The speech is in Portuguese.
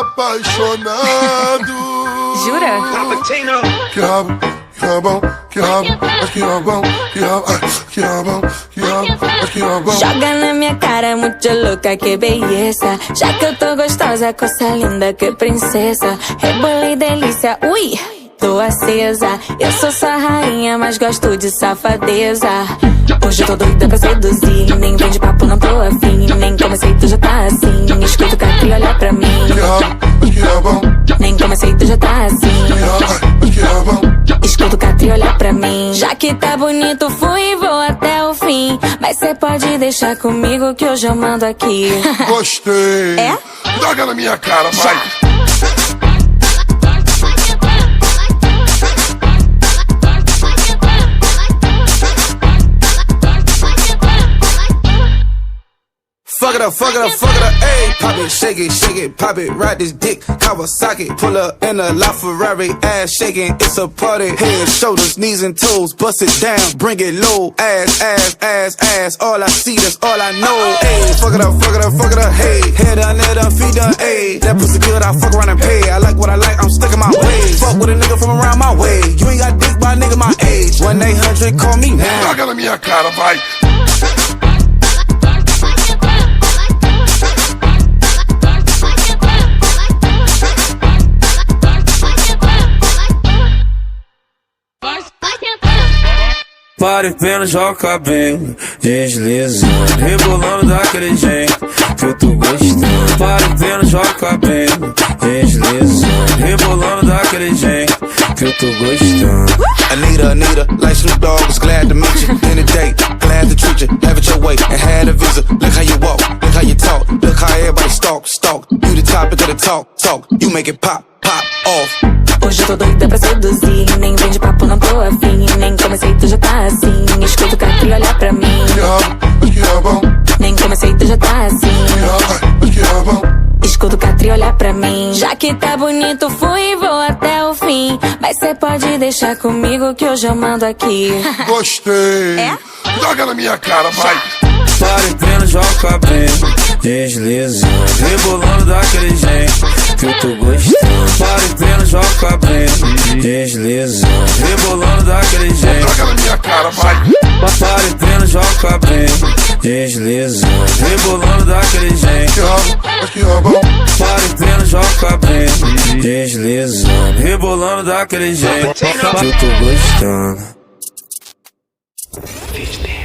apaixonado. Jura? Papatinho. Que rabão, que rabão, que rabão, que rabão, que rabão, que rabão, que rabão, que rabão. Joga na minha cara, muito louca, que beleza. Já que eu tô gostosa, coisa linda, que princesa. Rebolei delícia, ui, tô acesa. Eu sou sua rainha, mas gosto de safadeza. Hoje eu tô doida pra seduzir. Nem vem de papo, não tô afim. Nem comecei, tu já tá assim. Escuta o Catra e olha pra mim. Que rabão, Nem comecei, tu já tá assim. que rabão. Escuta o Catra e olha pra mim. Já que tá bonito, fui e vou até o fim. Mas cê pode deixar comigo que hoje eu mando aqui. Gostei. É? Joga na minha cara, vai. Fuck it up, fuck it up, fuck it up, ayy. Pop it, shake it, pop it, ride this dick, Kawasaki. Pull up in a LaFerrari, ass shaking, it's a party. Head, shoulders, knees and toes, bust it down, bring it low. Ass, ass, ass, ass, all I see, that's all I know. Ayy, fuck it up, fuck it up, fuck it up, hey. Head done, feet done, ayy. That pussy good, I fuck around and pay. I like what I like, I'm stuck in my ways. Fuck with a nigga from around my way. You ain't got dick by a nigga my age. 1-800, call me now. Joga na minha cara, vai. Pare, pena, joga o cabelo, deslizando, rebolando daquele jeito que eu tô gostando. Pare, pena, joga o cabelo, deslizando, rebolando daquele jeito que eu tô gostando. Anitta, like Snoop Dogg, was glad to meet you in a date. Glad to treat you, have it your way, and had a visa. Look how you walk, look how you talk, look how everybody stalk. You the topic of the talk, you make it pop off. Hoje eu tô doida pra seduzir. Nem vem de papo, não tô afim. Nem comecei, tu já tá assim. Escuta o Catra e olha pra mim. Que rabão, Nem comecei, tu já tá assim. que rabão. Escuta o Catra e olha pra mim. Já que tá bonito, fui e vou até o fim. Mas cê pode deixar comigo que hoje eu mando aqui. Gostei. É? Joga na minha cara, vai. Pare, pena, joga o cabelo, deslizando, rebolando daquele jeito que eu tô gostando. Pare, pena, joga o cabelo, deslizando, rebolando daquele jeito. Joga na minha cara, vai. Pare, pena, joga o cabelo, deslizando, rebolando daquele jeito. Que rabão, Pare, pena, joga o cabelo, deslizando, rebolando daquele jeito que eu tô gostando. FitDance.